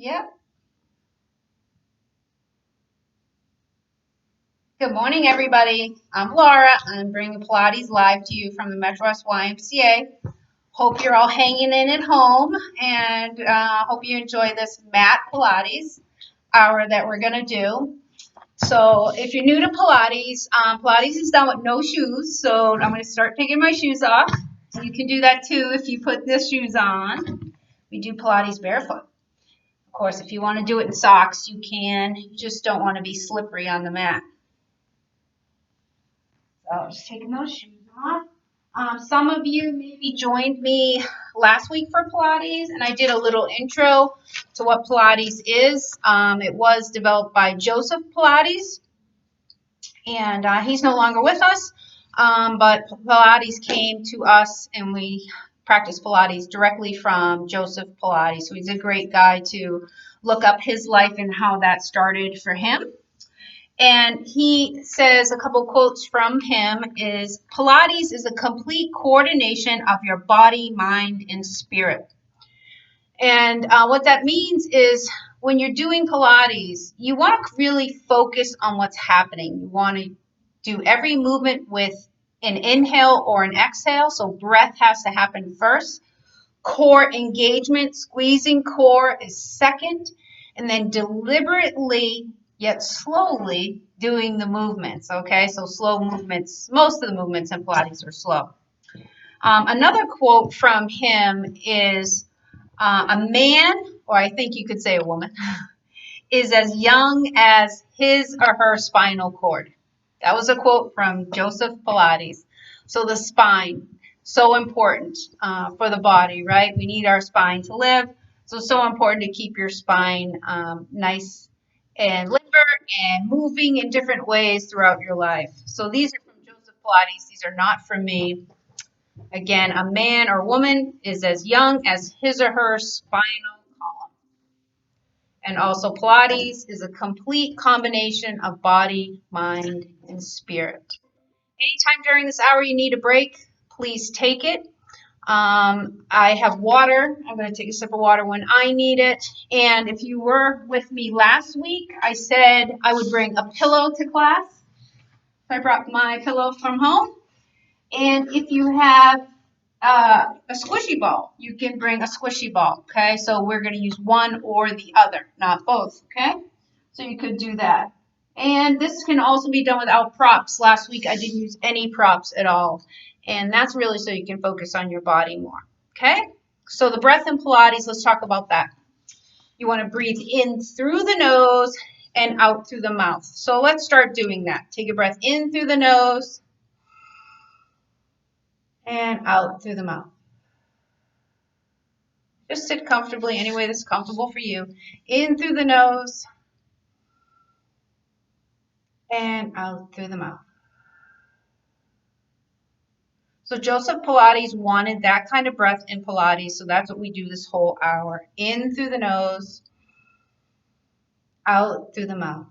Yep. Good morning, everybody. I'm Laura. I'm bringing Pilates live to you from the Metro West YMCA. Hope you're all hanging in at home and hope you enjoy this mat Pilates hour that we're going to do. So if you're new to Pilates, Pilates is done with no shoes. So I'm going to start taking my shoes off. You can do that too if you put the shoes on. We do Pilates barefoot. Of course, if you want to do it in socks, you can. You just don't want to be slippery on the mat. So just taking those shoes off. Some of you maybe joined me last week for Pilates, and I did a little intro to what Pilates is. It was developed by Joseph Pilates, and he's no longer with us, but Pilates came to us, and we practice Pilates directly from Joseph Pilates. So he's a great guy to look up his life and how that started for him. And he says a couple quotes from him is Pilates is a complete coordination of your body, mind, and spirit. And what that means is when you're doing Pilates, you want to really focus on what's happening. You want to do every movement with an inhale or an exhale. So breath has to happen first. Core engagement, squeezing core is second. And then deliberately yet slowly doing the movements. Okay, so slow movements, most of the movements in Pilates are slow. Another quote from him is a man, or I think you could say a woman, is as young as his or her spinal cord. That was a quote from Joseph Pilates. So the spine, so important for the body, right? We need our spine to live. So important to keep your spine nice and limber and moving in different ways throughout your life. So these are from Joseph Pilates. These are not from me. Again, a man or woman is as young as his or her spinal column. And also, Pilates is a complete combination of body, mind, and spirit. Anytime during this hour you need a break, please take it. I have water. I'm going to take a sip of water when I need it. And if you were with me last week, I said I would bring a pillow to class. I brought my pillow from home. And if you have a squishy ball, you can bring a squishy ball. Okay, so we're going to use one or the other, not both. Okay, so you could do that. And this can also be done without props. Last week I didn't use any props at all. And that's really so you can focus on your body more. Okay, so the breath in Pilates, let's talk about that. You want to breathe in through the nose and out through the mouth. So let's start doing that. Take a breath in through the nose and out through the mouth. Just sit comfortably any way that's comfortable for you. In through the nose and out through the mouth. So Joseph Pilates wanted that kind of breath in Pilates, so that's what we do this whole hour. In through the nose, out through the mouth.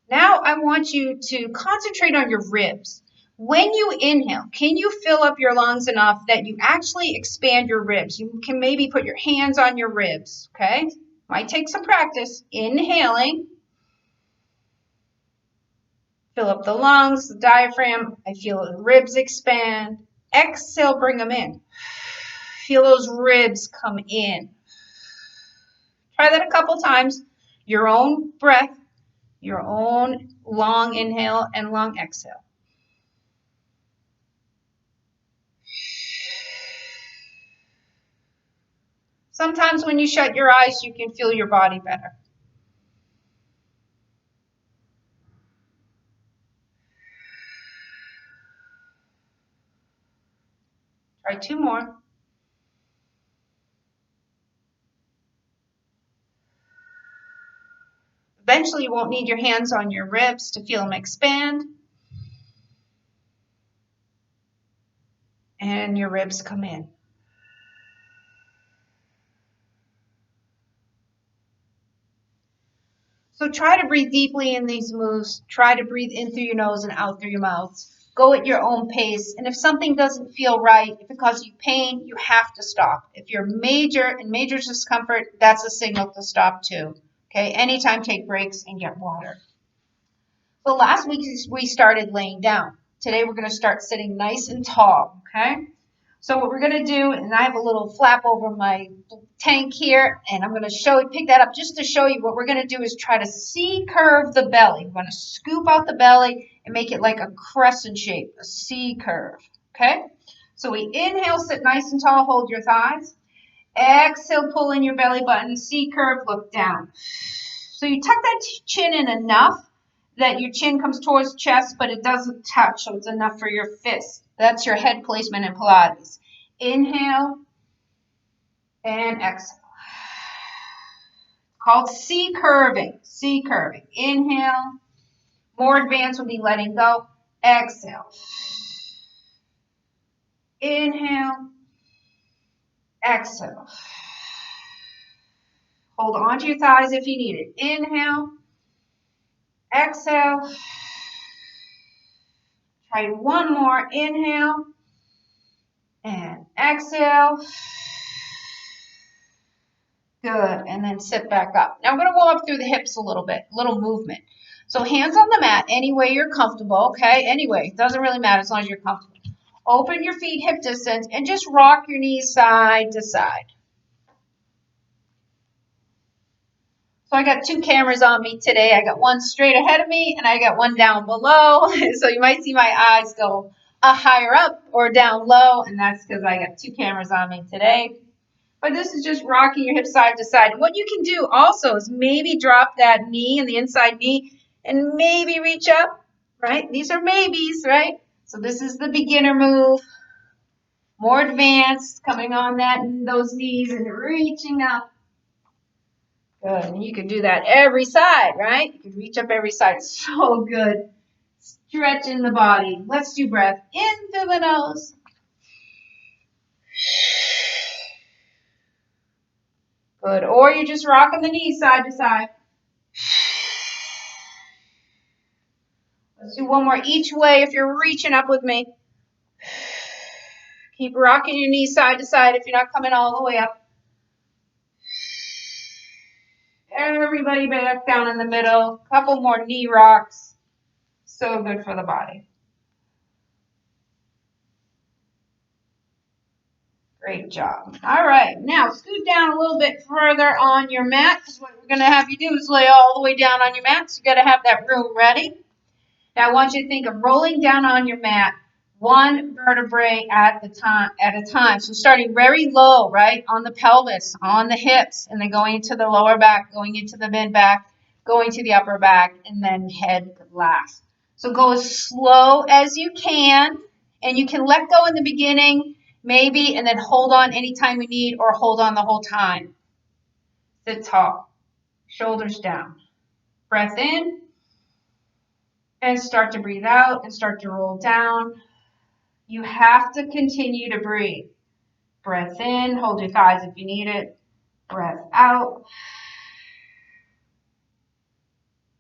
Now I want you to concentrate on your ribs. When you inhale, can you fill up your lungs enough that you actually expand your ribs? You can maybe put your hands on your ribs, okay? Might take some practice. Inhaling. Fill up the lungs, the diaphragm. I feel the ribs expand. Exhale, bring them in. Feel those ribs come in. Try that a couple times. Your own breath, your own long inhale and long exhale. Sometimes when you shut your eyes, you can feel your body better. Try two more. Eventually, you won't need your hands on your ribs to feel them expand. And your ribs come in. So try to breathe deeply in these moves. Try to breathe in through your nose and out through your mouth. Go at your own pace. And if something doesn't feel right, if it causes you pain, you have to stop. If you're in major discomfort, that's a signal to stop too. Okay, anytime take breaks and get water. So last week we started laying down. Today we're going to start sitting nice and tall. Okay. So what we're going to do, and I have a little flap over my tank here, and I'm going to pick that up just to show you what we're going to do is try to C curve the belly. We're going to scoop out the belly and make it like a crescent shape, a C curve. Okay. So we inhale, sit nice and tall, hold your thighs. Exhale, pull in your belly button, C curve, look down. So you tuck that chin in enough that your chin comes towards chest, but it doesn't touch, so it's enough for your fist. That's your head placement in Pilates. Inhale and exhale. Called C curving. C curving. Inhale. More advanced will be letting go. Exhale. Inhale. Exhale. Hold on to your thighs if you need it. Inhale. Exhale. Try one more. Inhale. And exhale. Good. And then sit back up. Now I'm going to warm up through the hips a little bit, little movement. So hands on the mat, any way you're comfortable, okay? Anyway, it doesn't really matter as long as you're comfortable. Open your feet hip distance and just rock your knees side to side. So I got two cameras on me today. I got one straight ahead of me and I got one down below. So you might see my eyes go higher up or down low, and that's because I got two cameras on me today. But this is just rocking your hips side to side. What you can do also is maybe drop that knee and the inside knee and maybe reach up, right? These are maybes, right? So this is the beginner move. More advanced, coming on those knees and reaching up. Good. And you can do that every side, right? You can reach up every side. So good. Stretching the body. Let's do breath in through the nose. Good. Or you're just rocking the knees side to side. Let's do one more each way if you're reaching up with me. Keep rocking your knees side to side if you're not coming all the way up. Everybody back down in the middle. Couple more knee rocks. So good for the body. Great job. All right, now scoot down a little bit further on your mat, because what we're going to have you do is lay all the way down on your mat. So you got to have that room ready. Now I want you to think of rolling down on your mat, one vertebrae at a time. So starting very low, right, on the pelvis, on the hips, and then going into the lower back, going into the mid back, going to the upper back, and then head last. So go as slow as you can, and you can let go in the beginning, maybe, and then hold on anytime you need, or hold on the whole time. Sit tall, shoulders down. Breath in, and start to breathe out, and start to roll down. You have to continue to breathe. Breath in, hold your thighs if you need it. Breath out.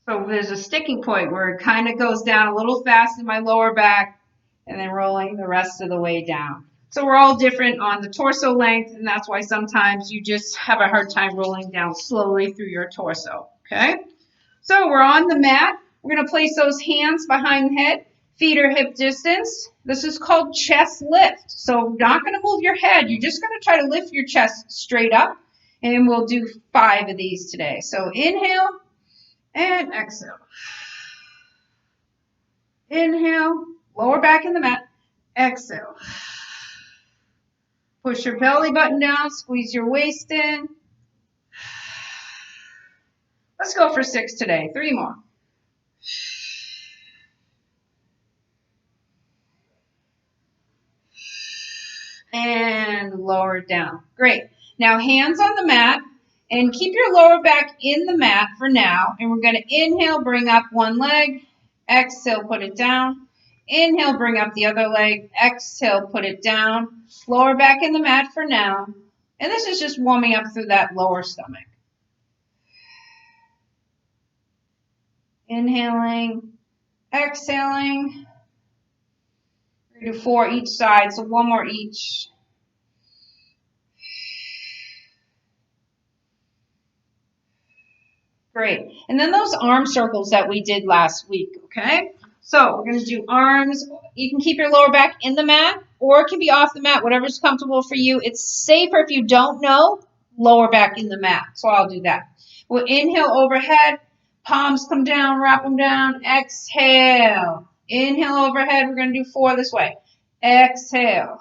So there's a sticking point where it kind of goes down a little fast in my lower back, and then rolling the rest of the way down. So we're all different on the torso length, and that's why sometimes you just have a hard time rolling down slowly through your torso, okay? So we're on the mat. We're going to place those hands behind the head, feet are hip distance. This is called chest lift. So not going to move your head. You're just going to try to lift your chest straight up, and we'll do 5 of these today. So inhale and exhale. Inhale, lower back in the mat. Exhale. Push your belly button down, squeeze your waist in. Let's go for 6 today. 3 more. And lower it down. Great. Now hands on the mat, and keep your lower back in the mat for now. And we're going to inhale, bring up one leg. Exhale, put it down. Inhale, bring up the other leg. Exhale, put it down. Lower back in the mat for now. And this is just warming up through that lower stomach. Inhaling, exhaling. Do 4 each side, so 1 more each. Great. And then those arm circles that we did last week, okay? So we're going to do arms. You can keep your lower back in the mat, or it can be off the mat, whatever's comfortable for you. It's safer if you don't know, lower back in the mat. So I'll do that. We'll inhale overhead. Palms come down, wrap them down. Exhale. Inhale overhead. We're going to do 4 this way. Exhale.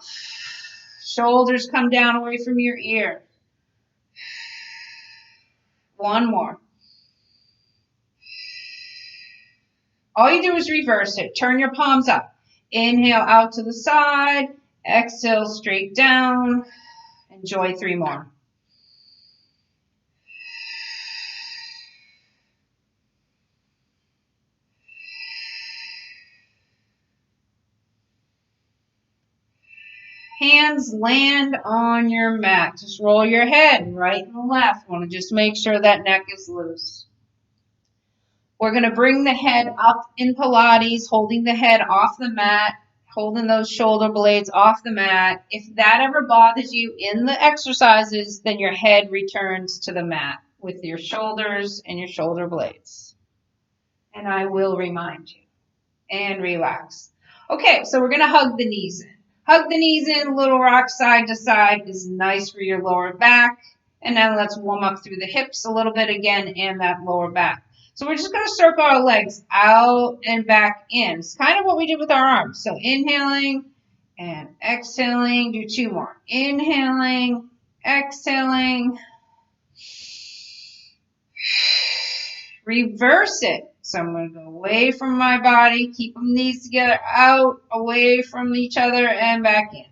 Shoulders come down away from your ear. 1 more. All you do is reverse it. Turn your palms up. Inhale out to the side. Exhale straight down. Enjoy 3 more. Hands land on your mat. Just roll your head right and left. Want to just make sure that neck is loose. We're going to bring the head up in Pilates, holding the head off the mat, holding those shoulder blades off the mat. If that ever bothers you in the exercises, then your head returns to the mat with your shoulders and your shoulder blades. And I will remind you. And relax. Okay, so we're going to hug the knees in. Hug the knees in, little rock side to side is nice for your lower back. And then let's warm up through the hips a little bit again and that lower back. So we're just going to circle our legs out and back in. It's kind of what we did with our arms. So inhaling and exhaling. Do 2 more. Inhaling, exhaling. Reverse it. So I'm going to go away from my body, keep them knees together, out, away from each other, and back in.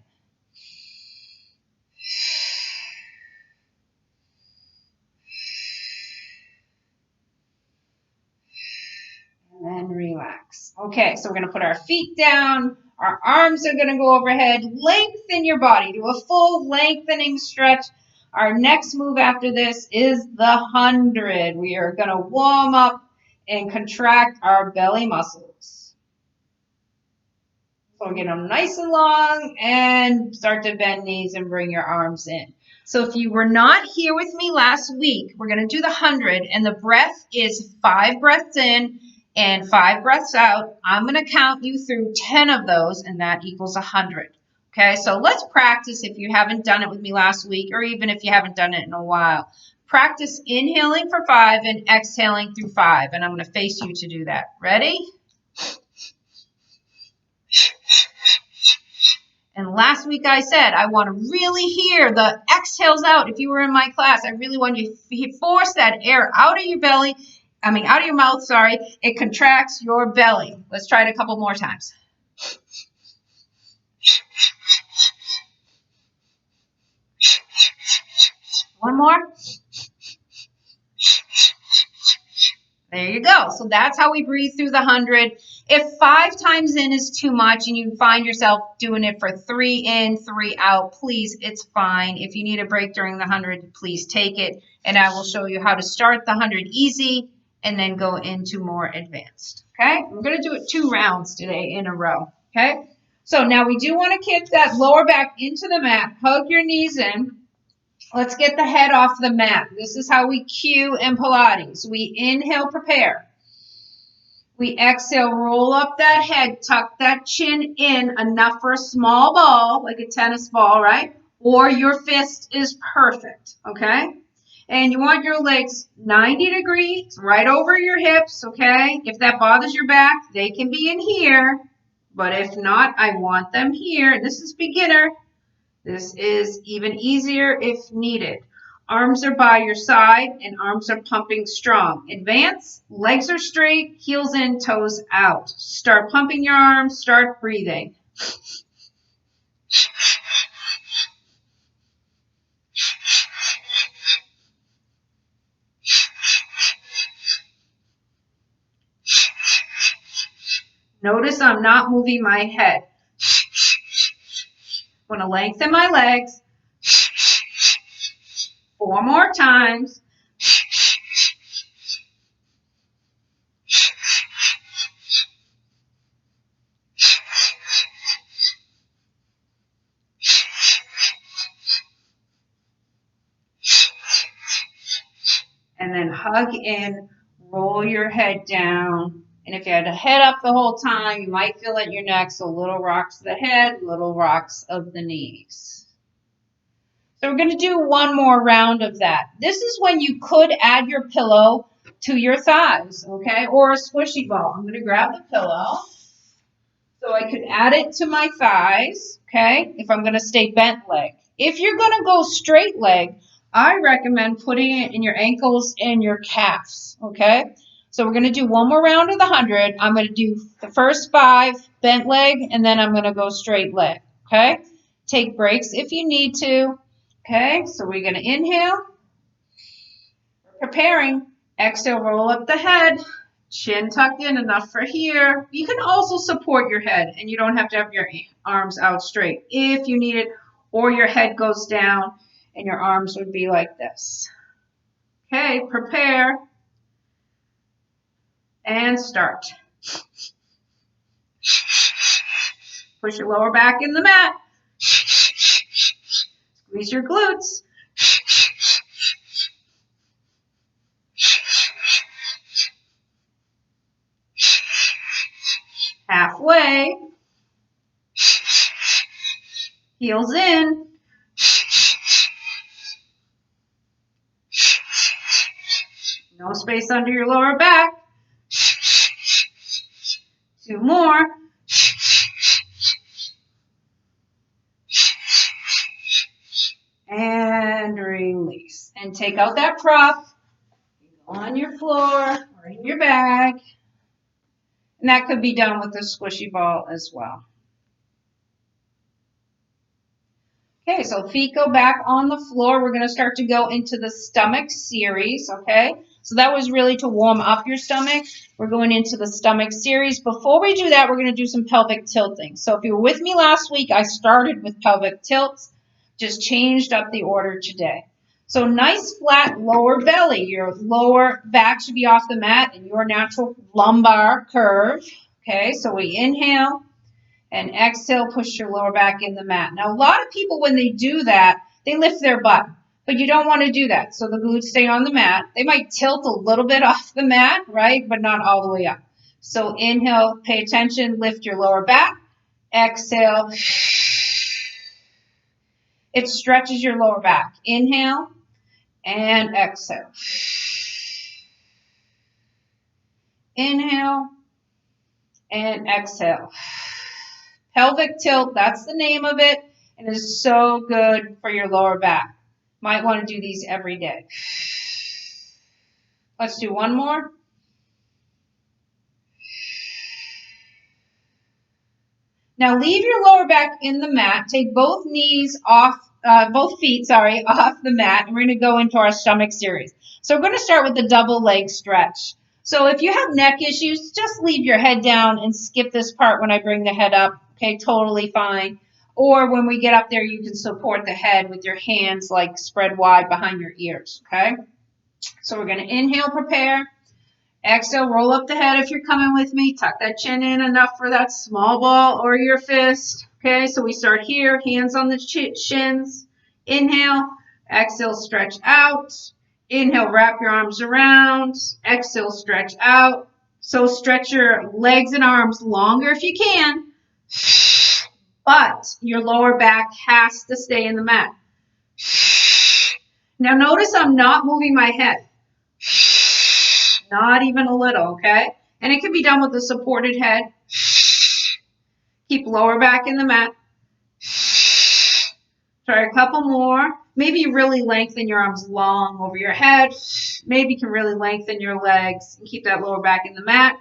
And then relax. Okay, so we're going to put our feet down. Our arms are going to go overhead. Lengthen your body. Do a full lengthening stretch. Our next move after this is the 100. We are going to warm up and contract our belly muscles. So get them nice and long and start to bend knees and bring your arms in. So if you were not here with me last week, we're going to do the 100, and the breath is 5 breaths in and 5 breaths out. I'm going to count you through 10 of those, and that equals 100. Okay, so let's practice if you haven't done it with me last week, or even if you haven't done it in a while. Practice inhaling for 5 and exhaling through 5, and I'm going to face you to do that. Ready? And last week I said, I want to really hear the exhales out. If you were in my class, I really want you to force that air out of your belly. Out of your mouth, sorry. It contracts your belly. Let's try it a couple more times. One more. There you go. So that's how we breathe through the 100. If 5 times in is too much and you find yourself doing it for 3 in, 3 out, please, it's fine. If you need a break during the 100, please take it. And I will show you how to start the 100 easy and then go into more advanced. Okay? We're going to do it 2 rounds today in a row. Okay? So now we do want to kick that lower back into the mat. Hug your knees in. Let's get the head off the mat. This is how we cue in Pilates. We inhale, prepare. We exhale, roll up that head, tuck that chin in enough for a small ball, like a tennis ball, right? Or your fist is perfect, okay? And you want your legs 90 degrees, right over your hips, okay? If that bothers your back, they can be in here. But if not, I want them here. This is beginner. This is even easier if needed. Arms are by your side and arms are pumping strong. Advance, legs are straight, heels in, toes out. Start pumping your arms, start breathing. Notice I'm not moving my head. I'm going to lengthen my legs. 4 more times. and then hug in, roll your head down. And if you had a head up the whole time, you might feel at your neck, so little rocks of the head, little rocks of the knees. So we're going to do one more round of that. This is when you could add your pillow to your thighs, okay, or a squishy ball. I'm going to grab the pillow. So I could add it to my thighs, okay, if I'm going to stay bent leg. If you're going to go straight leg, I recommend putting it in your ankles and your calves, okay? So we're going to do one more round of the 100. I'm going to do the first 5 bent leg, and then I'm going to go straight leg, okay? Take breaks if you need to, okay? So we're going to inhale. We're preparing. Exhale, roll up the head. Chin tucked in, enough for here. You can also support your head, and you don't have to have your arms out straight if you need it, or your head goes down and your arms would be like this. Okay, prepare and start. Push your lower back in the mat. Squeeze your glutes. Halfway. Heels in. No space under your lower back. 2 more. And release. And take out that prop. Go on your floor or in your bag. And that could be done with a squishy ball as well. Okay, so feet go back on the floor. We're going to start to go into the stomach series, okay? So that was really to warm up your stomach. We're going into the stomach series. Before we do that, we're going to do some pelvic tilting. So if you were with me last week, I started with pelvic tilts, just changed up the order today. So nice flat lower belly. Your lower back should be off the mat in your natural lumbar curve. Okay, so we inhale and exhale, push your lower back in the mat. Now, a lot of people, when they do that, they lift their butt, but you don't want to do that. So the glutes stay on the mat. They might tilt a little bit off the mat, right, but not all the way up. So inhale, pay attention, lift your lower back. Exhale. It stretches your lower back. Inhale and exhale. Inhale and exhale. Pelvic tilt, that's the name of it, and it is so good for your lower back. Might want to do these every day. Let's do one more. Now leave your lower back in the mat. Take both feet, off the mat, and we're going to go into our stomach series. So we're going to start with the double leg stretch. So if you have neck issues, just leave your head down and skip this part when I bring the head up. Okay, totally fine. Or when we get up there, you can support the head with your hands like spread wide behind your ears. Okay, so we're going to inhale, prepare. Exhale, roll up the head if you're coming with me. Tuck that chin in enough for that small ball or your fist. Okay, so we start here, hands on the shins. Inhale, exhale, stretch out. Inhale, wrap your arms around. Exhale, stretch out. So stretch your legs and arms longer if you can. But your lower back has to stay in the mat. Now notice I'm not moving my head. Not even a little, okay? And it can be done with a supported head. Keep lower back in the mat. Try a couple more. Maybe you really lengthen your arms long over your head. Maybe you can really lengthen your legs and keep that lower back in the mat.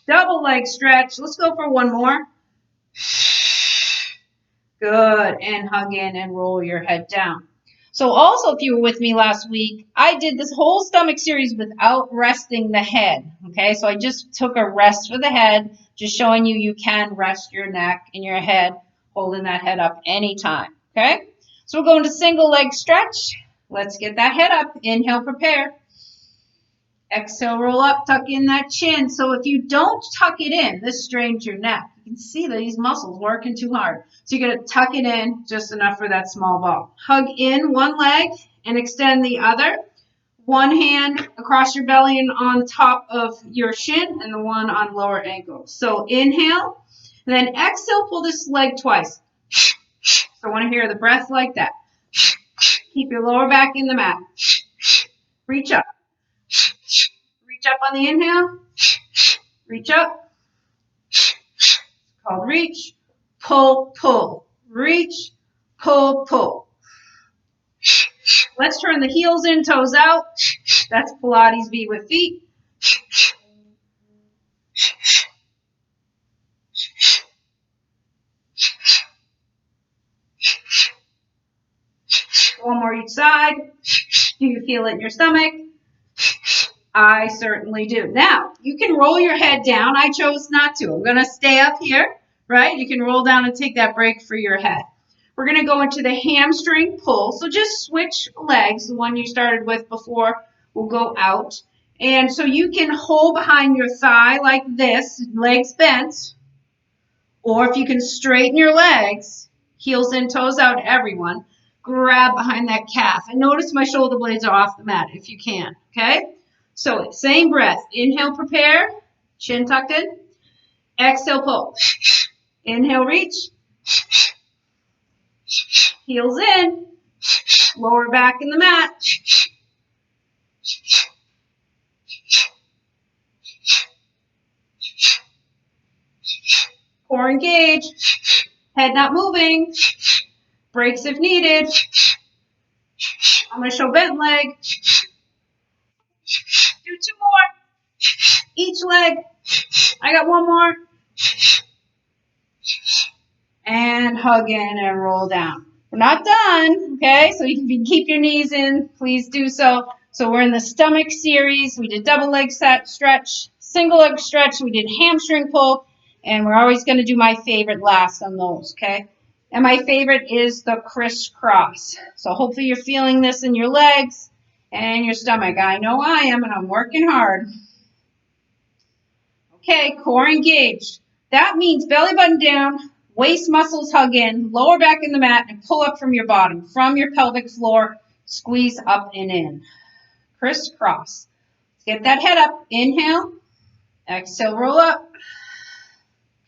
Double leg stretch. Let's go for one more. Good. And hug in and roll your head down. So also, if you were with me last week, I did this whole stomach series without resting the head. Okay, so I just took a rest for the head, just showing you can rest your neck and your head, holding that head up anytime. Okay, so we're going to single leg stretch. Let's get that head up. Inhale, prepare. Exhale, roll up, tuck in that chin. So if you don't tuck it in, this strains your neck. You can see that these muscles working too hard. So you're going to tuck it in just enough for that small ball. Hug in one leg and extend the other. One hand across your belly and on top of your shin, and the one on lower ankle. So inhale, and then exhale, pull this leg twice. So I want to hear the breath like that. Keep your lower back in the mat. Reach up. Reach up on the inhale. Reach up. It's called reach. Pull, pull. Reach, pull, pull. Let's turn the heels in, toes out. That's Pilates B with feet. One more each side. Do you feel it in your stomach? I certainly do. Now, you can roll your head down. I chose not to. I'm going to stay up here, right? You can roll down and take that break for your head. We're going to go into the hamstring pull. So just switch legs. The one you started with before will go out. And so you can hold behind your thigh like this, legs bent. Or if you can straighten your legs, heels in, toes out, everyone, grab behind that calf. And notice my shoulder blades are off the mat if you can, okay? So same breath. Inhale, prepare. Chin tucked in. Exhale, pull. Inhale, reach. Heels in. Lower back in the mat. Core engaged. Head not moving. Breaks if needed. I'm going to show bent leg. Do 2 more. Each leg. I got 1 more. And hug in and roll down. We're not done, okay? So you can keep your knees in. Please do so. So we're in the stomach series. We did double leg set stretch, single leg stretch. We did hamstring pull. And we're always going to do my favorite last on those, okay? And my favorite is the crisscross. So hopefully you're feeling this in your legs and your stomach. I know I am, and I'm working hard. Okay, core engaged. That means belly button down, waist muscles hug in, lower back in the mat, and pull up from your bottom, from your pelvic floor, squeeze up and in. Crisscross. Let's get that head up. Inhale, exhale, roll up.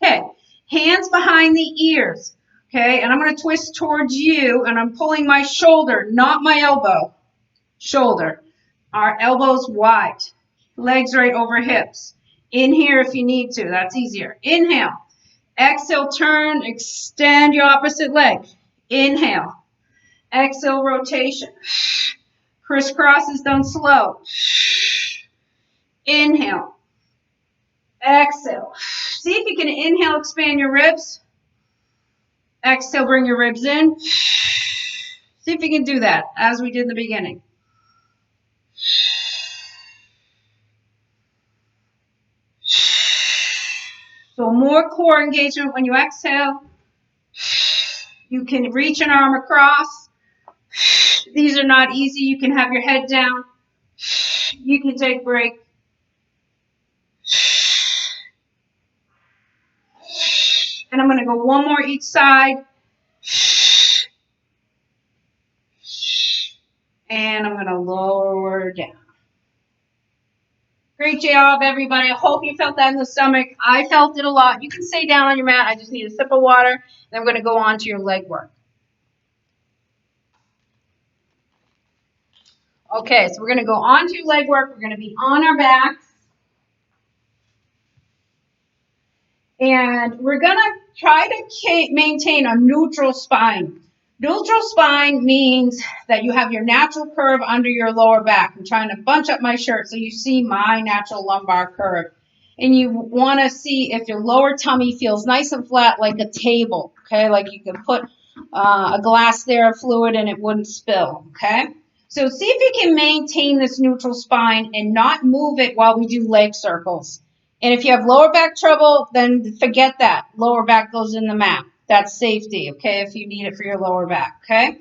Okay, hands behind the ears. Okay, and I'm going to twist towards you, and I'm pulling my shoulder, not my elbow. Shoulder. Our elbows wide. Legs right over hips. In here if you need to. That's easier. Inhale. Exhale, turn, extend your opposite leg. Inhale. Exhale, rotation. Crisscross is done slow. Inhale. Exhale. See if you can inhale, expand your ribs. Exhale, bring your ribs in. See if you can do that as we did in the beginning. So more core engagement when you exhale. You can reach an arm across. These are not easy. You can have your head down. You can take a break. And I'm going to go 1 more each side. And I'm going to lower down. Great job, everybody. I hope you felt that in the stomach. I felt it a lot. You can stay down on your mat. I just need a sip of water. And I'm going to go on to your leg work. Okay, so we're going to go on to leg work. We're going to be on our backs. And we're going to try to maintain a neutral spine. Neutral spine means that you have your natural curve under your lower back. I'm trying to bunch up my shirt so you see my natural lumbar curve. And you want to see if your lower tummy feels nice and flat like a table, okay? Like you can put a glass there of fluid and it wouldn't spill, okay? So see if you can maintain this neutral spine and not move it while we do leg circles. And if you have lower back trouble, then forget that. Lower back goes in the mat. That's safety, okay, if you need it for your lower back, okay?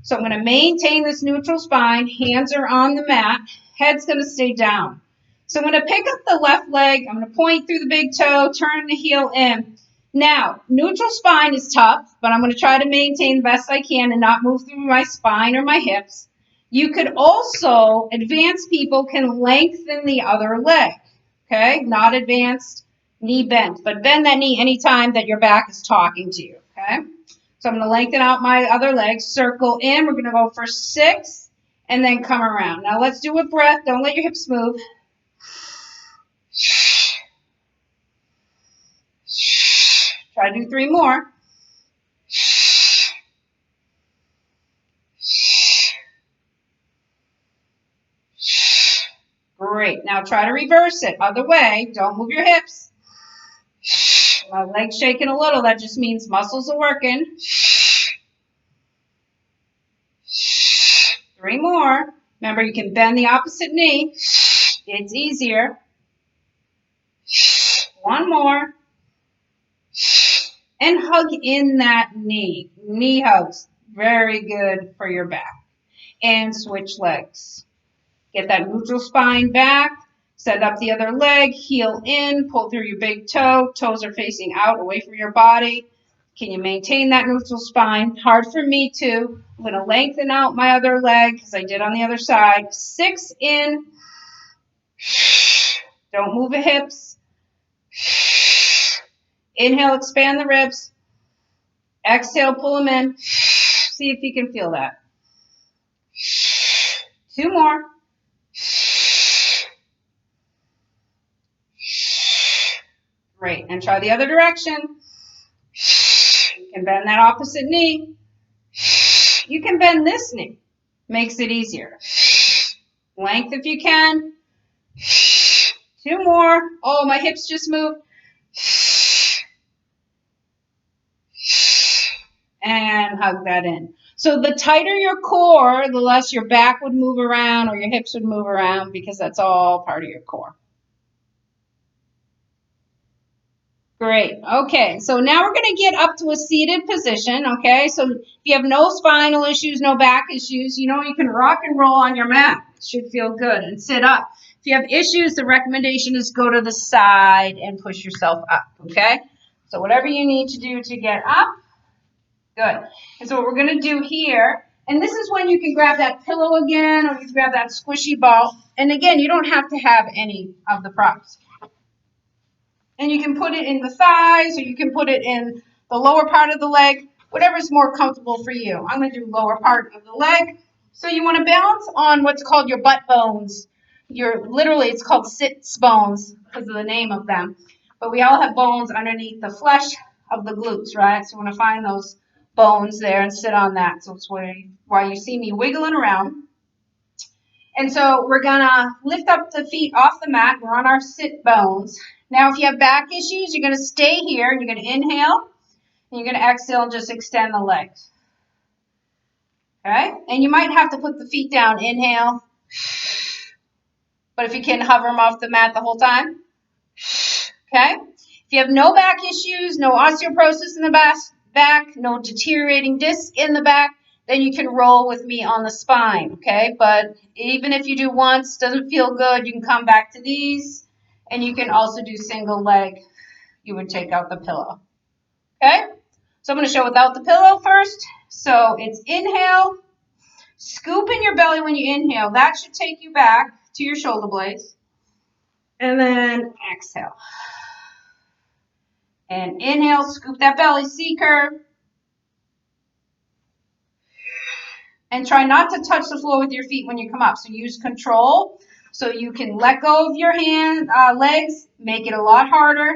So I'm going to maintain this neutral spine. Hands are on the mat. Head's going to stay down. So I'm going to pick up the left leg. I'm going to point through the big toe, turn the heel in. Now, neutral spine is tough, but I'm going to try to maintain the best I can and not move through my spine or my hips. You could also, advanced people can lengthen the other leg, okay? Not advanced, knee bent, but bend that knee anytime that your back is talking to you, okay? So I'm going to lengthen out my other leg, circle in. We're going to go for 6 and then come around. Now let's do a breath. Don't let your hips move. Try to do 3 more. Great. Now try to reverse it. Other way. Don't move your hips. My leg's shaking a little. That just means muscles are working. 3 more. Remember, you can bend the opposite knee. It's easier. 1 more. And hug in that knee. Knee hugs. Very good for your back. And switch legs. Get that neutral spine back. Set up the other leg. Heel in. Pull through your big toe. Toes are facing out away from your body. Can you maintain that neutral spine? Hard for me too. I'm going to lengthen out my other leg because I did on the other side. 6 in. Don't move the hips. Inhale, expand the ribs. Exhale, pull them in. See if you can feel that. 2 more. Great. And try the other direction. You can bend that opposite knee. You can bend this knee. Makes it easier. Length if you can. 2 more. Oh, my hips just moved. And hug that in. So the tighter your core, the less your back would move around or your hips would move around because that's all part of your core. Great. Okay, so now we're going to get up to a seated position, okay? So if you have no spinal issues, no back issues, you know you can rock and roll on your mat. It should feel good. And sit up. If you have issues, the recommendation is go to the side and push yourself up, okay? So whatever you need to do to get up, good. And so what we're going to do here, and this is when you can grab that pillow again or you can grab that squishy ball. And again, you don't have to have any of the props. And you can put it in the thighs or you can put it in the lower part of the leg, whatever's more comfortable for you. I'm going to do lower part of the leg. So you want to balance on what's called your butt bones. Literally, it's called sits bones because of the name of them. But we all have bones underneath the flesh of the glutes, right? So you want to find those bones there and sit on that. So it's why you see me wiggling around. And so we're going to lift up the feet off the mat. We're on our sit bones. Now, if you have back issues, you're going to stay here. And you're going to inhale. And you're going to exhale and just extend the legs. Okay? And you might have to put the feet down. Inhale. But if you can, hover them off the mat the whole time. Okay? If you have no back issues, no osteoporosis in the back, no deteriorating disc in the back, then you can roll with me on the spine, okay? But even if you do once, doesn't feel good, you can come back to these, and you can also do single leg. You would take out the pillow, okay? So I'm going to show without the pillow first. So it's inhale, scoop in your belly when you inhale. That should take you back to your shoulder blades. And then exhale. And inhale, scoop that belly, C-curve. And try not to touch the floor with your feet when you come up. So use control so you can let go of your legs, make it a lot harder.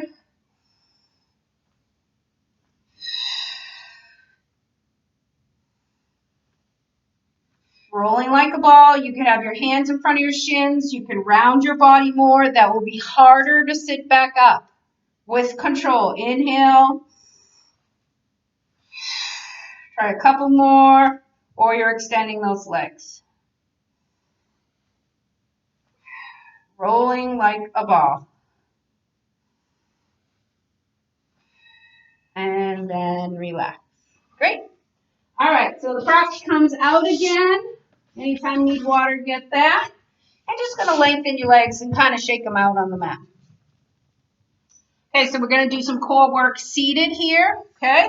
Rolling like a ball. You can have your hands in front of your shins. You can round your body more. That will be harder to sit back up with control. Inhale. Try a couple more, or you're extending those legs. Rolling like a ball. And then relax. Great. All right, so the props comes out again. Anytime you need water, get that. I'm just going to lengthen your legs and kind of shake them out on the mat. Okay, so we're going to do some core work seated here, okay?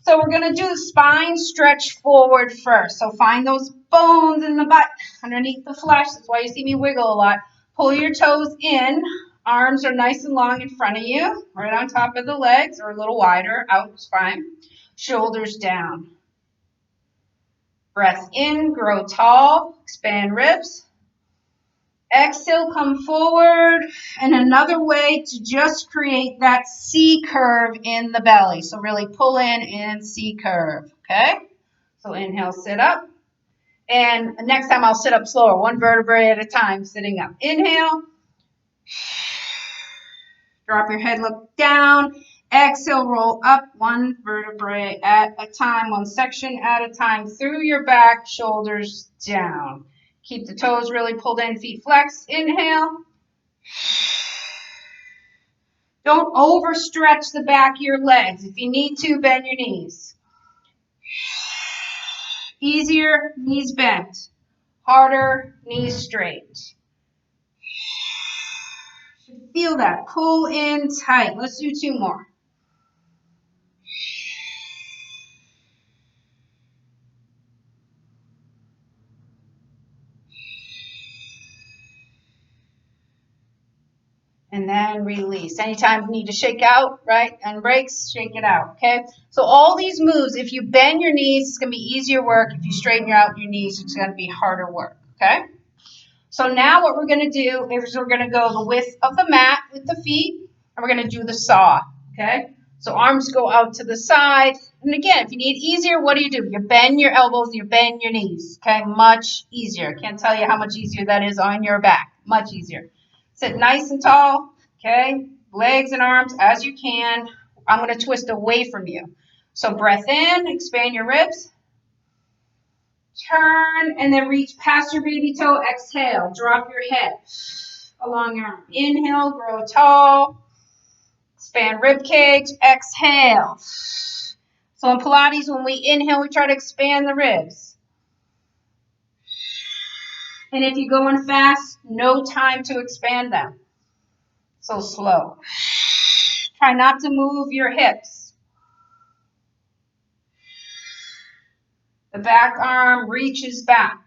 So we're going to do the spine stretch forward first. So find those bones in the butt underneath the flesh. That's why you see me wiggle a lot. Pull your toes in. Arms are nice and long in front of you, right on top of the legs, or a little wider, out spine. Shoulders down. Breath in, grow tall, expand ribs. Exhale, come forward. And another way to just create that C curve in the belly. So really pull in and C curve, okay? So inhale, sit up. And next time I'll sit up slower, one vertebrae at a time, sitting up. Inhale. Drop your head, look down. Exhale, roll up one vertebrae at a time, one section at a time through your back, shoulders down. Keep the toes really pulled in, feet flexed. Inhale. Don't overstretch the back of your legs. If you need to, bend your knees. Easier, knees bent. Harder, knees straight. Feel that. Pull in tight. Let's do two more. And then release. Anytime you need to shake out, right? And breaks, shake it out, okay? So all these moves, if you bend your knees, it's going to be easier work. If you straighten out your knees, it's going to be harder work, okay? So now what we're going to do is we're going to go the width of the mat with the feet, and we're going to do the saw, okay? So arms go out to the side. And again, if you need easier, what do? You bend your elbows, you bend your knees, okay? Much easier. Can't tell you how much easier that is on your back. Much easier. Sit nice and tall, okay? Legs and arms as you can. I'm going to twist away from you. So breath in, expand your ribs. Turn and then reach past your baby toe. Exhale, drop your head along your arm. Inhale, grow tall. Expand rib cage. Exhale. So in Pilates, when we inhale, we try to expand the ribs. And if you're going fast, no time to expand them. So slow. Try not to move your hips. The back arm reaches back.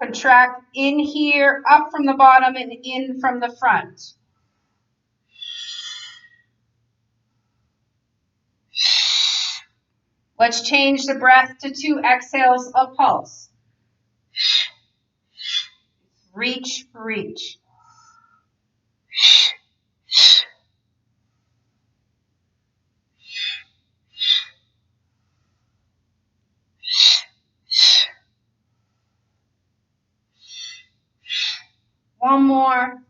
Contract in here, up from the bottom and in from the front. Let's change the breath to 2 exhales of pulse. Reach, reach. One more.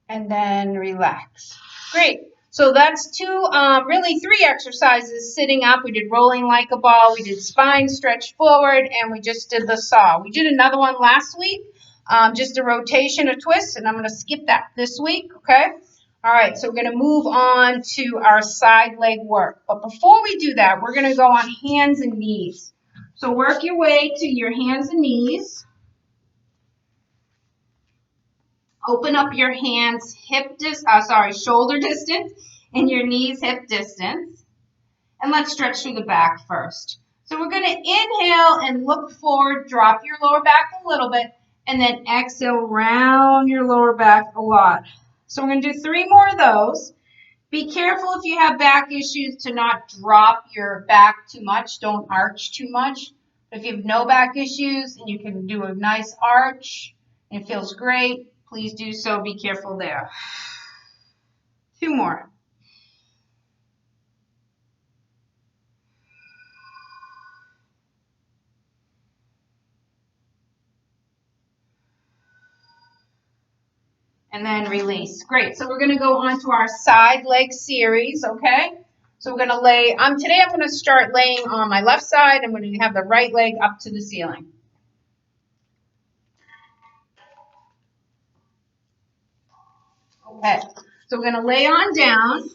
And then relax. Great. So that's really 3 exercises sitting up. We did rolling like a ball. We did spine stretch forward. And we just did the saw. We did another one last week. Just a rotation, a twist. And I'm going to skip that this week. Okay. All right. So we're going to move on to our side leg work. But before we do that, we're going to go on hands and knees. So work your way to your hands and knees. Open up your hands shoulder distance and your knees hip distance. And let's stretch through the back first. So we're going to inhale and look forward, drop your lower back a little bit, and then exhale, round your lower back a lot. So we're going to do 3 more of those. Be careful if you have back issues to not drop your back too much. Don't arch too much. If you have no back issues and you can do a nice arch and it feels great, please do so. Be careful there. 2 more. And then release. Great. So we're going to go on to our side leg series, okay? So we're going to lay, today I'm going to start laying on my left side. I'm going to have the right leg up to the ceiling. Okay. So we're going to lay on down.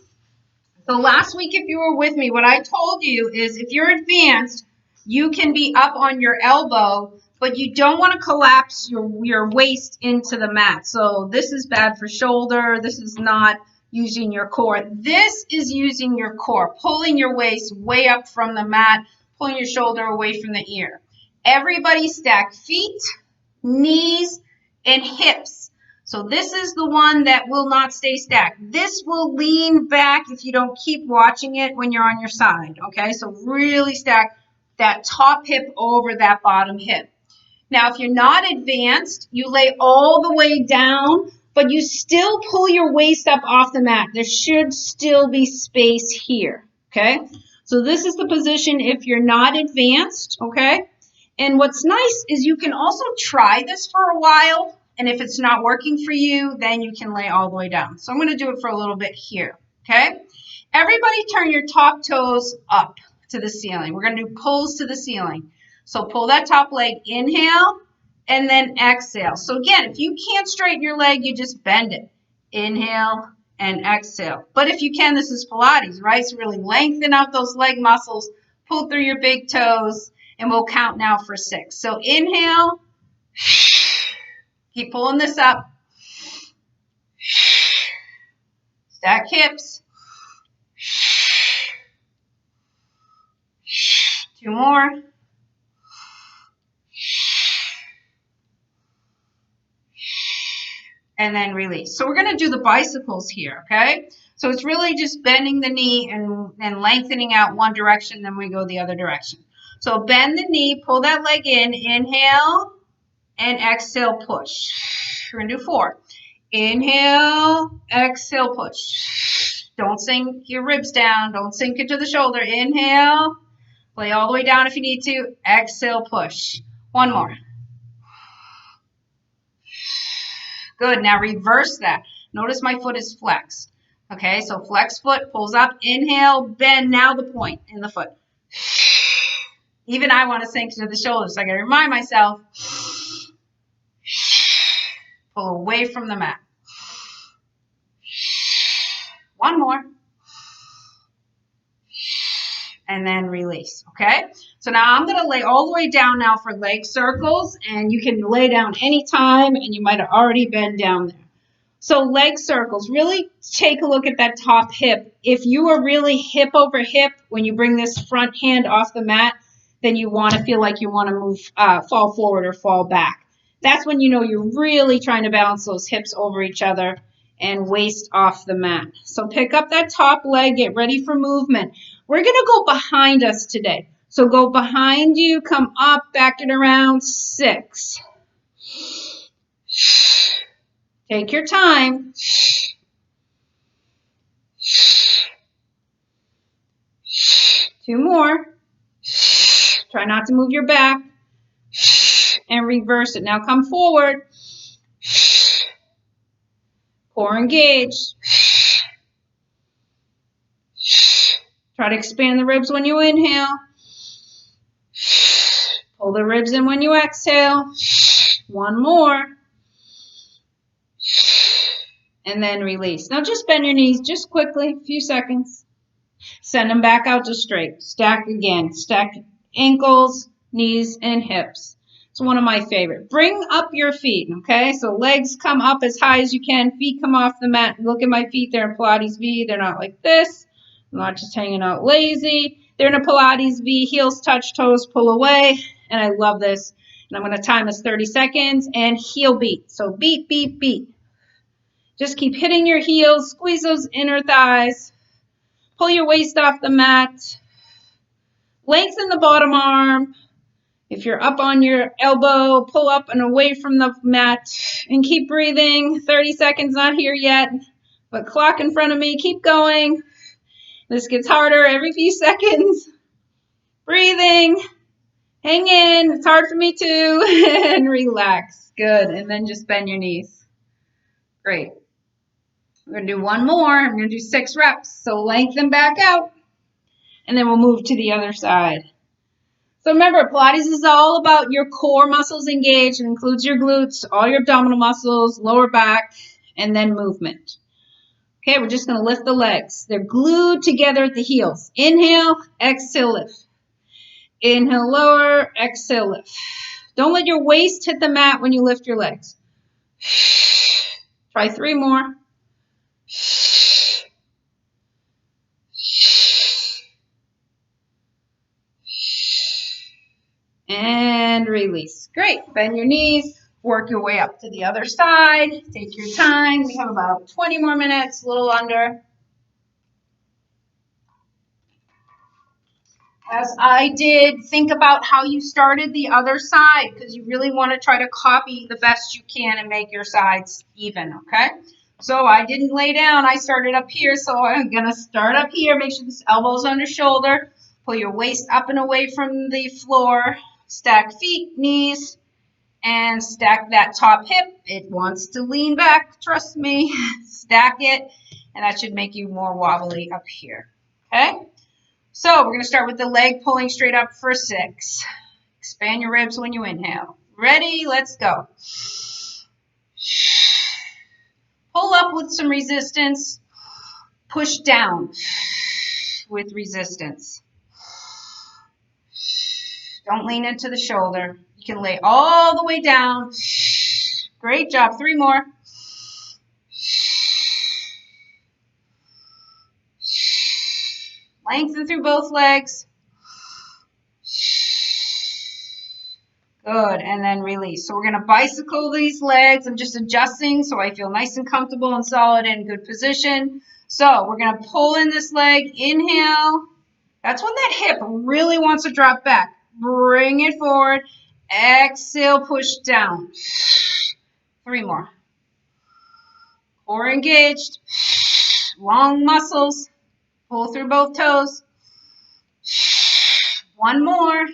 So last week, if you were with me, what I told you is if you're advanced, you can be up on your elbow, but you don't want to collapse your waist into the mat. So this is bad for shoulder. This is not using your core. This is using your core, pulling your waist way up from the mat, pulling your shoulder away from the ear. Everybody stack feet, knees, and hips. So this is the one that will not stay stacked. This will lean back if you don't keep watching it when you're on your side, okay? So really stack that top hip over that bottom hip. Now, if you're not advanced, you lay all the way down, but you still pull your waist up off the mat. There should still be space here, okay? So this is the position if you're not advanced, okay? And what's nice is you can also try this for a while, and if it's not working for you, then you can lay all the way down. So I'm going to do it for a little bit here, okay? Everybody turn your top toes up to the ceiling. We're going to do pulls to the ceiling. So pull that top leg, inhale, and then exhale. So again, if you can't straighten your leg, you just bend it. Inhale and exhale. But if you can, this is Pilates, right? So really lengthen out those leg muscles, pull through your big toes, and we'll count now for 6. So inhale, keep pulling this up. Stack hips. 2 more. And then release. So we're going to do the bicycles here, okay? So it's really just bending the knee and lengthening out one direction, then we go the other direction. So bend the knee, pull that leg in, inhale, and exhale, push. We're going to do 4. Inhale, exhale, push. Don't sink your ribs down. Don't sink into the shoulder. Inhale, lay all the way down if you need to. Exhale, push. 1 more. Good. Now reverse that. Notice my foot is flexed. Okay, so flex foot, pulls up, inhale, bend. Now the point in the foot. Even I want to sink to the shoulders, so I got to remind myself. Pull away from the mat. 1 more. And then release, okay? So now I'm going to lay all the way down now for leg circles, and you can lay down anytime, and you might have already been down there. So leg circles, really take a look at that top hip. If you are really hip over hip when you bring this front hand off the mat, then you want to feel like you want to move, fall forward or fall back. That's when you know you're really trying to balance those hips over each other and waist off the mat. So pick up that top leg, get ready for movement. We're going to go behind us today. So go behind you, come up, back it around, 6. Take your time. 2 more. Try not to move your back. And reverse it. Now come forward. Core engage. Try to expand the ribs when you inhale. Pull the ribs in when you exhale. 1 more. And then release. Now just bend your knees just quickly, a few seconds. Send them back out to straight. Stack again. Stack ankles, knees, and hips. It's one of my favorite. Bring up your feet, okay? So legs come up as high as you can. Feet come off the mat. Look at my feet. They're in Pilates V. They're not like this. I'm not just hanging out lazy. They're in a Pilates V. Heels touch, toes pull away. And I love this. And I'm going to time us 30 seconds and heel beat. So beat, beat, beat. Just keep hitting your heels. Squeeze those inner thighs. Pull your waist off the mat. Lengthen the bottom arm. If you're up on your elbow, pull up and away from the mat. And keep breathing. 30 seconds, not here yet. But clock in front of me. Keep going. This gets harder every few seconds. Breathing. Hang in. It's hard for me too. And relax. Good. And then just bend your knees. Great. We're going to do 1 more. I'm going to do 6 reps. So lengthen back out. And then we'll move to the other side. So remember, Pilates is all about your core muscles engaged. It includes your glutes, all your abdominal muscles, lower back, and then movement. Okay, we're just going to lift the legs. They're glued together at the heels. Inhale, exhale, lift. Inhale, lower, exhale, lift. Don't let your waist hit the mat when you lift your legs. Try 3 more. and release. Great. Bend your knees. Work your way up to the other side. Take your time. We have about 20 more minutes, a little under. As I did, think about how you started the other side because you really want to try to copy the best you can and make your sides even, okay? So I didn't lay down. I started up here, so I'm going to start up here. Make sure this elbow's under shoulder. Pull your waist up and away from the floor. Stack feet, knees, and stack that top hip. It wants to lean back, trust me. Stack it, and that should make you more wobbly up here, okay? So we're going to start with the leg pulling straight up for 6. Expand your ribs when you inhale. Ready? Let's go. Pull up with some resistance. Push down with resistance. Don't lean into the shoulder. You can lay all the way down. Great job. 3 more. Lengthen through both legs. Good, and then release. So we're going to bicycle these legs. I'm just adjusting so I feel nice and comfortable and solid and in good position. So we're going to pull in this leg. Inhale. That's when that hip really wants to drop back. Bring it forward. Exhale, push down. 3 more. Core engaged. Long muscles. Pull through both toes. 1 more.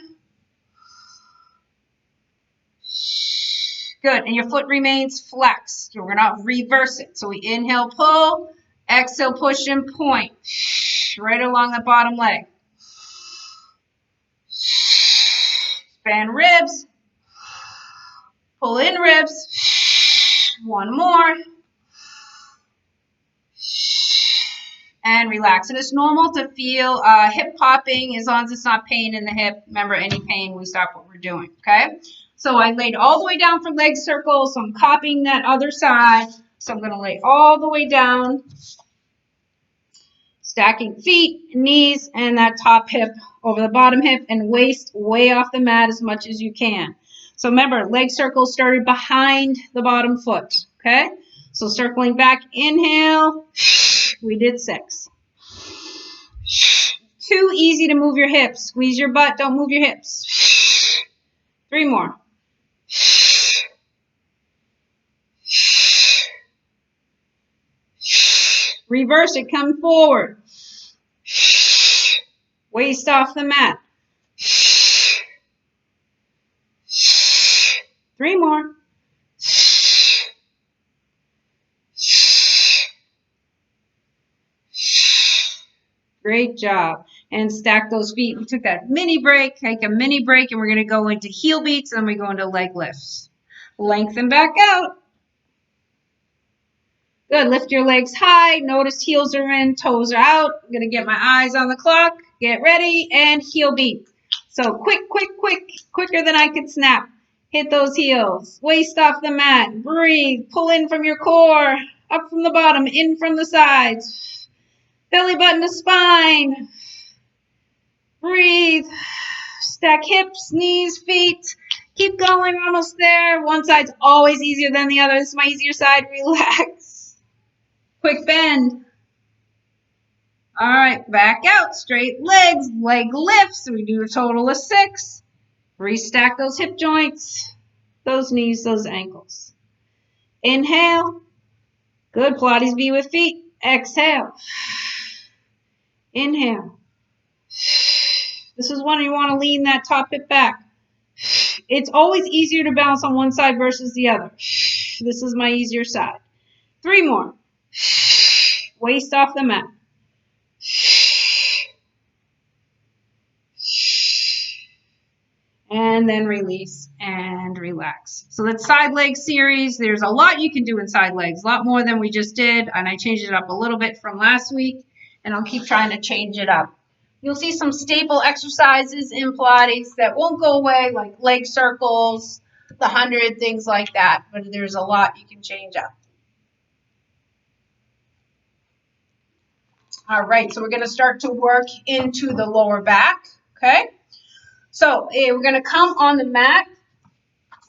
Good, and your foot remains flexed. We're going to reverse it. So we inhale, pull. Exhale, push and point. Right along the bottom leg. Expand ribs. Pull in ribs. 1 more. And relax. And it's normal to feel hip popping as long as it's not pain in the hip. Remember, any pain, we stop what we're doing, okay? So I laid all the way down for leg circles. So I'm copying that other side. So I'm going to lay all the way down. Stacking feet, knees, and that top hip over the bottom hip and waist way off the mat as much as you can. So remember, leg circles started behind the bottom foot, okay? So circling back, inhale. We did 6. Too easy to move your hips. Squeeze your butt, don't move your hips. 3 more. Reverse it, come forward. Waist off the mat. 3 more. Great job. And stack those feet. We took that mini break, take a mini break, and we're going to go into heel beats, and then we go into leg lifts. Lengthen back out. Good. Lift your legs high. Notice heels are in, toes are out. I'm going to get my eyes on the clock. Get ready, and heel beat. So quick, quick, quick, quicker than I could snap. Hit those heels. Waist off the mat. Breathe. Pull in from your core. Up from the bottom. In from the sides. Belly button to spine. Breathe. Stack hips, knees, feet. Keep going. We're almost there. One side's always easier than the other. This is my easier side. Relax. Quick bend. All right, back out. Straight legs. Leg lifts. We do a total of 6. Restack those hip joints, those knees, those ankles. Inhale. Good. Pilates be with feet. Exhale. Inhale. This is when you want to lean that top hip back. It's always easier to balance on one side versus the other. This is my easier side. 3 more. Waist off the mat. And then release and relax. So that's side leg series. There's a lot you can do in side legs, a lot more than we just did. And I changed it up a little bit from last week, and I'll keep trying to change it up. You'll see some staple exercises in Pilates that won't go away, like leg circles, the 100, things like that. But there's a lot you can change up. All right, so we're going to start to work into the lower back, okay? So we're going to come on the mat.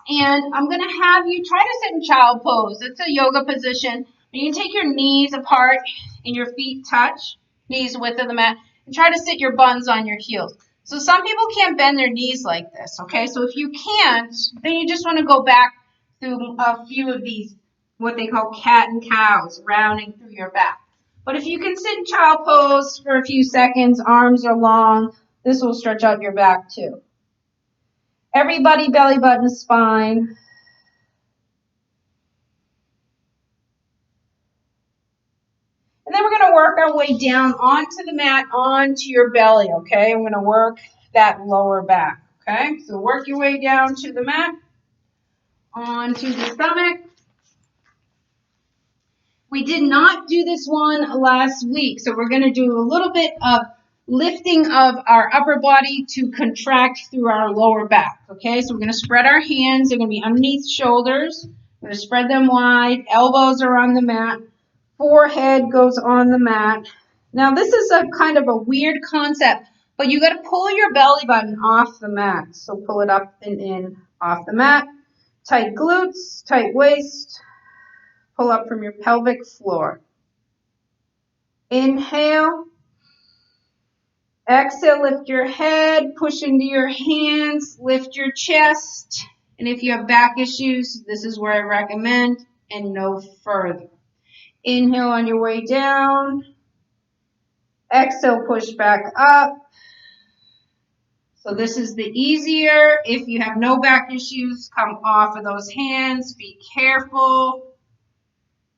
And I'm going to have you try to sit in child pose. It's a yoga position. You can take your knees apart and your feet touch, knees width of the mat, and try to sit your buns on your heels. So some people can't bend their knees like this, okay? So if you can't, then you just want to go back through a few of these, what they call cat and cows, rounding through your back. But if you can sit in child pose for a few seconds, arms are long, this will stretch out your back too. Everybody belly button, spine. And then we're going to work our way down onto the mat, onto your belly, okay? I'm going to work that lower back, okay? So work your way down to the mat, onto the stomach. We did not do this one last week, so we're going to do a little bit of lifting of our upper body to contract through our lower back, okay? So we're going to spread our hands. They're going to be underneath shoulders. We're going to spread them wide. Elbows are on the mat. Forehead goes on the mat. Now, this is a kind of a weird concept, but you got to pull your belly button off the mat. So pull it up and in off the mat. Tight glutes, tight waist. Pull up from your pelvic floor. Inhale. Exhale, lift your head, push into your hands, lift your chest. And if you have back issues, this is where I recommend, and no further. Inhale on your way down. Exhale, push back up. So this is the easier. If you have no back issues, come off of those hands. Be careful.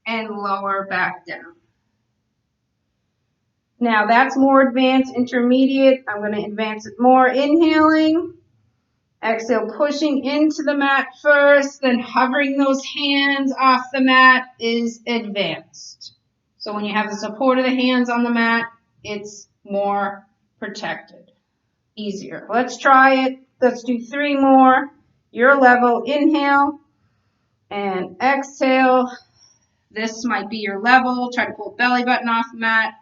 And lower back down. Now that's more advanced, intermediate. I'm going to advance it more. Inhaling. Exhale, pushing into the mat first, then hovering those hands off the mat is advanced. So when you have the support of the hands on the mat, it's more protected. Easier. Let's try it. Let's do 3 more. Your level. Inhale and exhale. This might be your level. Try to pull belly button off the mat.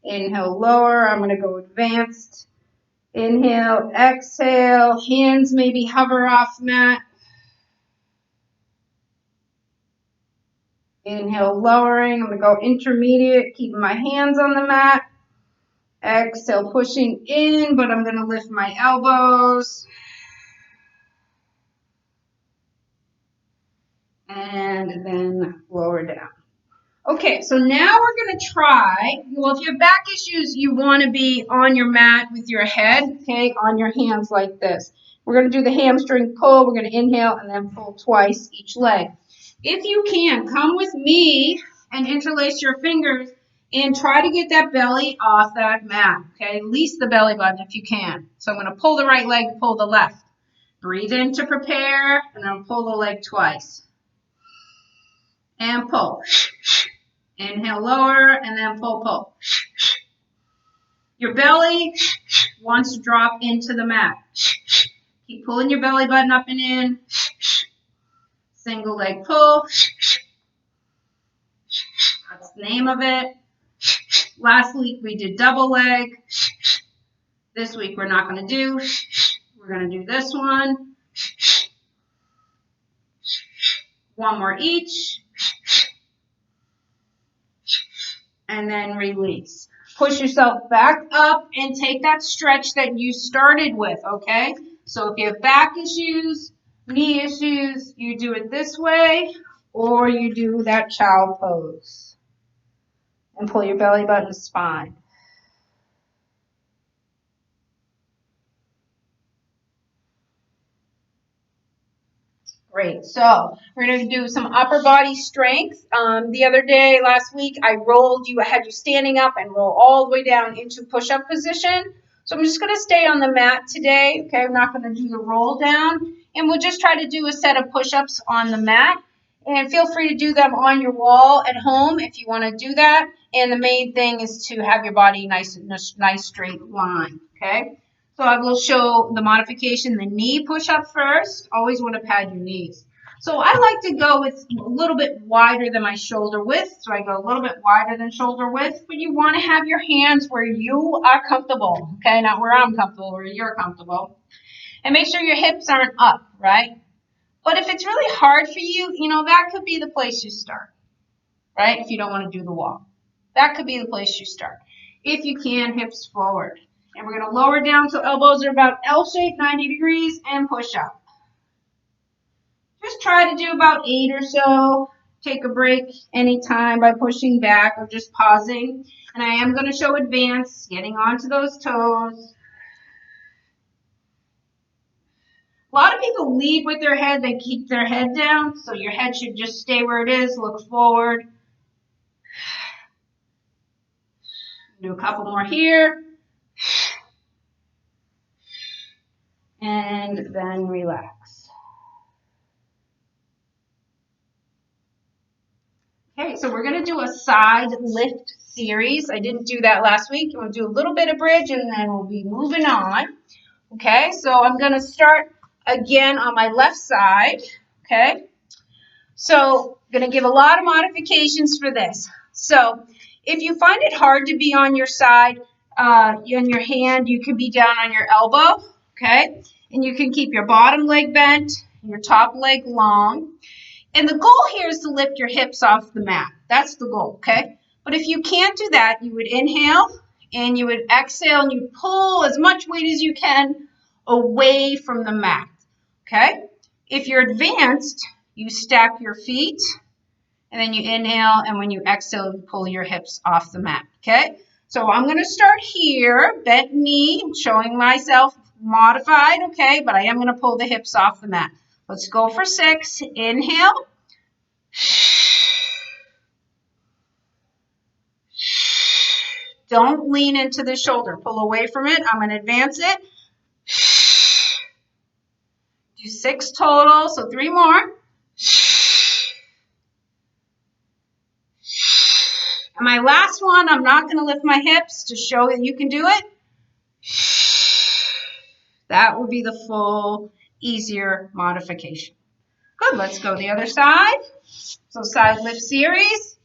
Inhale, lower. I'm going to go advanced. Inhale, exhale. Hands maybe hover off mat. Inhale, lowering. I'm going to go intermediate, keeping my hands on the mat. Exhale, pushing in, but I'm going to lift my elbows. And then lower down. Okay, so now we're going to try, well, if you have back issues, you want to be on your mat with your head, okay, on your hands like this. We're going to do the hamstring pull. We're going to inhale and then pull twice each leg. If you can, come with me and interlace your fingers and try to get that belly off that mat, okay, at least the belly button if you can. So I'm going to pull the right leg, pull the left. Breathe in to prepare, and then pull the leg twice. And pull. Inhale, lower, and then pull, pull. Your belly wants to drop into the mat. Keep pulling your belly button up and in. Single leg pull. That's the name of it. Last week we did double leg. This week we're not going to do. We're going to do this one. One more each. And then release. Push yourself back up and take that stretch that you started with, okay? So if you have back issues, knee issues, you do it this way, or you do that child pose. And pull your belly button spine. Great. So we're going to do some upper body strength. The other day, last week, I had you standing up and roll all the way down into push-up position. So I'm just going to stay on the mat today. Okay, I'm not going to do the roll down. And we'll just try to do a set of push-ups on the mat. And feel free to do them on your wall at home if you want to do that. And the main thing is to have your body nice straight line. Okay. So I will show the modification, the knee push-up first. Always want to pad your knees. So I like to go with a little bit wider than my shoulder width. So I go a little bit wider than shoulder width, but you want to have your hands where you are comfortable, okay? Not where I'm comfortable, where you're comfortable. And make sure your hips aren't up, right? But if it's really hard for you, that could be the place you start, right? If you don't want to do the wall. That could be the place you start. If you can, hips forward. And we're going to lower down so elbows are about L-shaped, 90 degrees, and push up. Just try to do about 8 or so. Take a break anytime by pushing back or just pausing. And I am going to show advance, getting onto those toes. A lot of people lead with their head. They keep their head down. So your head should just stay where it is. Look forward. Do a couple more here. And then relax. Okay, so we're going to do a side lift series. I didn't do that last week. We'll do a little bit of bridge and then we'll be moving on. Okay, so I'm going to start again on my left side. Okay, so I'm going to give a lot of modifications for this. So if you find it hard to be on your side, on your hand, you can be down on your elbow. Okay, and you can keep your bottom leg bent, your top leg long. And the goal here is to lift your hips off the mat. That's the goal, okay? But if you can't do that, you would inhale and you would exhale and you pull as much weight as you can away from the mat, okay? If you're advanced, you stack your feet and then you inhale, and when you exhale, you pull your hips off the mat, okay? So I'm going to start here, bent knee, showing myself modified, okay? But I am going to pull the hips off the mat. Let's go for 6. Inhale. Don't lean into the shoulder. Pull away from it. I'm going to advance it. Do 6 total, so 3 more. And my last one, I'm not going to lift my hips to show that you can do it. That will be the full, easier modification. Good, let's go the other side. So side lift series.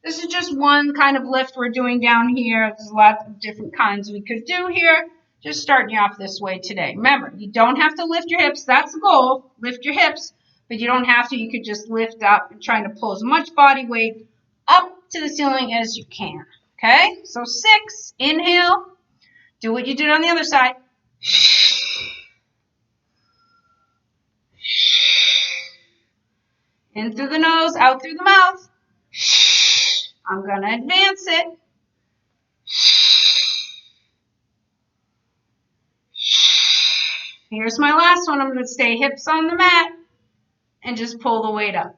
This is just one kind of lift we're doing down here. There's a lot of different kinds we could do here. Just starting you off this way today. Remember, you don't have to lift your hips. That's the goal. Lift your hips. But you don't have to. You could just lift up and trying to pull as much body weight up to the ceiling as you can. Okay? So 6. Inhale. Do what you did on the other side. In through the nose, out through the mouth. I'm going to advance it. Here's my last one. I'm going to stay hips on the mat and just pull the weight up.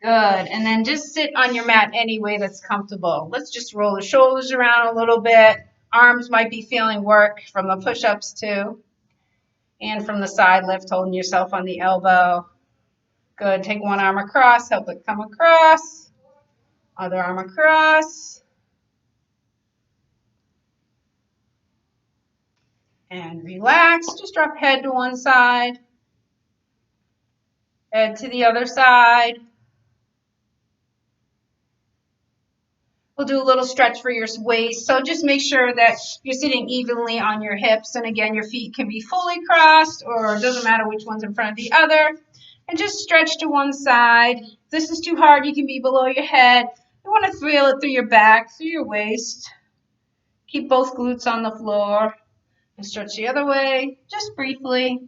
Good. And then just sit on your mat any way that's comfortable. Let's just roll the shoulders around a little bit. Arms might be feeling work from the push-ups too. And from the side lift, holding yourself on the elbow. Good. Take one arm across, help it come across. Other arm across. And relax. Just drop head to one side. Head to the other side. We'll do a little stretch for your waist. So just make sure that you're sitting evenly on your hips. And again, your feet can be fully crossed, or it doesn't matter which one's in front of the other. And just stretch to one side. If this is too hard, you can be below your head. You want to feel it through your back, through your waist. Keep both glutes on the floor. And stretch the other way, just briefly.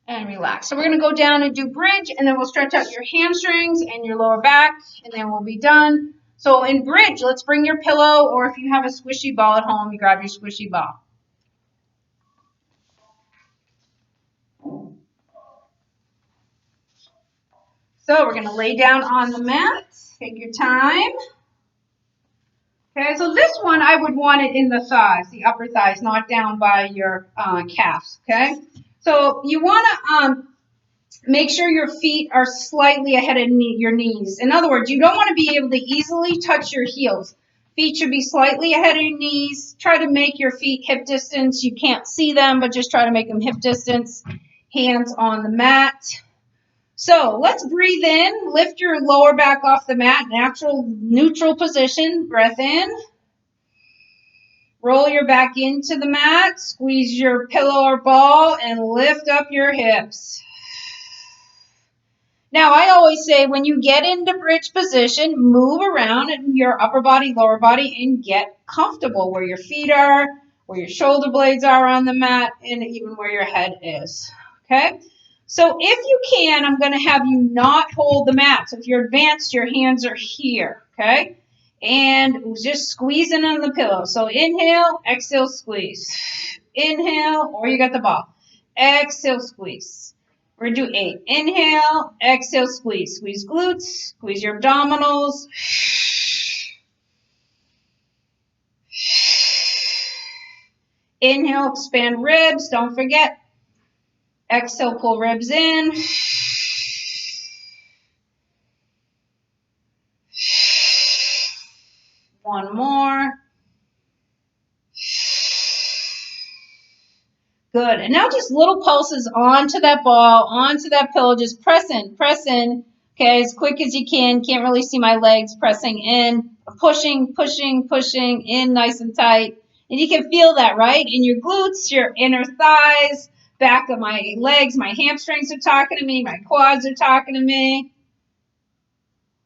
And relax. So we're going to go down and do bridge, and then we'll stretch out your hamstrings and your lower back, and then we'll be done. So in bridge, let's bring your pillow, or if you have a squishy ball at home, you grab your squishy ball. So we're going to lay down on the mat. Take your time. Okay, so this one I would want it in the thighs, the upper thighs, not down by your calves, okay? So you want to make sure your feet are slightly ahead of your knees. In other words, you don't want to be able to easily touch your heels. Feet should be slightly ahead of your knees. Try to make your feet hip distance. You can't see them, but just try to make them hip distance. Hands on the mat. So let's breathe in. Lift your lower back off the mat. Natural, neutral position. Breath in. Roll your back into the mat. Squeeze your pillow or ball and lift up your hips. Now, I always say when you get into bridge position, move around in your upper body, lower body, and get comfortable where your feet are, where your shoulder blades are on the mat, and even where your head is. Okay? So if you can, I'm going to have you not hold the mat. So if you're advanced, your hands are here. Okay? And just squeezing on the pillow. So inhale, exhale, squeeze. Inhale, or you got the ball. Exhale, squeeze. We're going to do 8. Inhale, exhale, squeeze. Squeeze glutes, squeeze your abdominals. Inhale, expand ribs. Don't forget. Exhale, pull ribs in. One more. Good. And now just little pulses onto that ball, onto that pillow. Just press in, okay, as quick as you can. Can't really see my legs. Pressing in, pushing, pushing, pushing in nice and tight. And you can feel that, right? In your glutes, your inner thighs, back of my legs, my hamstrings are talking to me, my quads are talking to me.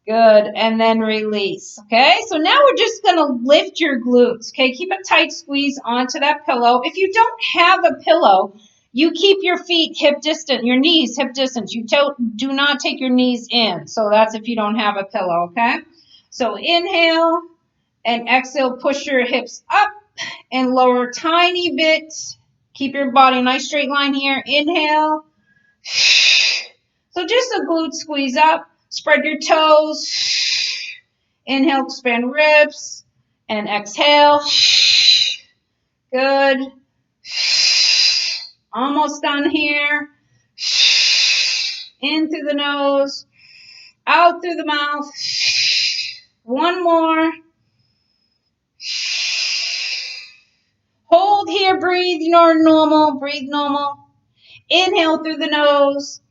Good, and then release, okay? So now we're just going to lift your glutes, okay? Keep a tight squeeze onto that pillow. If you don't have a pillow, you keep your feet hip distant, your knees hip distance. You do not take your knees in. So that's if you don't have a pillow, okay? So inhale and exhale, push your hips up and lower a tiny bit. Keep your body nice straight line here. Inhale. So just a glute squeeze up. Spread your toes. Inhale, expand ribs. And exhale. Good. Almost done here. In through the nose. Out through the mouth. One more. Hold here. Breathe normal. Breathe normal. Inhale through the nose.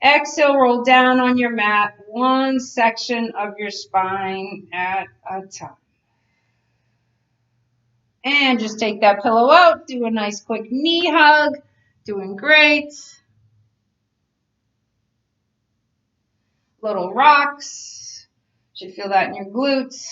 Exhale, roll down on your mat, one section of your spine at a time. And just take that pillow out, do a nice quick knee hug. Doing great. Little rocks. Should feel that in your glutes.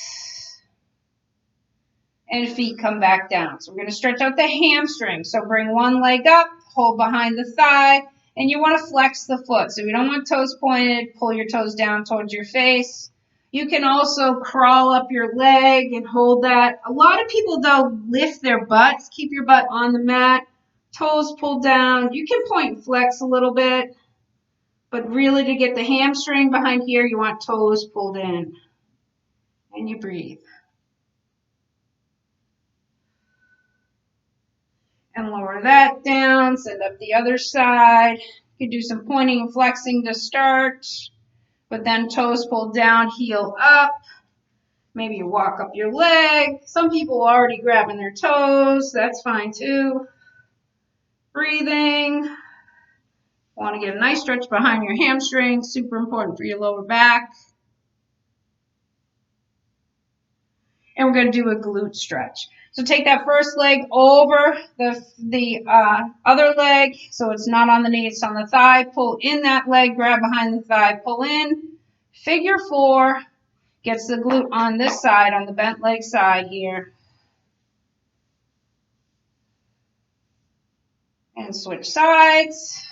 And feet come back down. So we're going to stretch out the hamstring. So bring one leg up, hold behind the thigh. And you want to flex the foot. So we don't want toes pointed. Pull your toes down towards your face. You can also crawl up your leg and hold that. A lot of people, though, lift their butts. Keep your butt on the mat. Toes pulled down. You can point and flex a little bit. But really, to get the hamstring behind here, you want toes pulled in. And you breathe. And lower that down, send up the other side. You can do some pointing and flexing to start, but then toes pulled down, heel up. Maybe you walk up your leg. Some people are already grabbing their toes. That's fine too. Breathing. Want to get a nice stretch behind your hamstrings. Super important for your lower back. And we're going to do a glute stretch. So take that first leg over the other leg, so it's not on the knee, it's on the thigh. Pull in that leg, grab behind the thigh, pull in. Figure 4 gets the glute on this side, on the bent leg side here. And switch sides.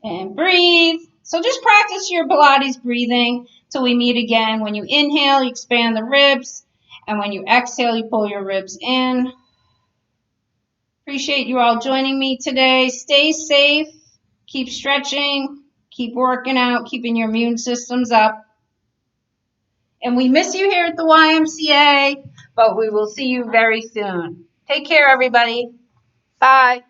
And breathe. So just practice your Pilates breathing till we meet again. When you inhale, you expand the ribs. And when you exhale, you pull your ribs in. Appreciate you all joining me today. Stay safe. Keep stretching. Keep working out. Keeping your immune systems up. And we miss you here at the YMCA, but we will see you very soon. Take care, everybody. Bye.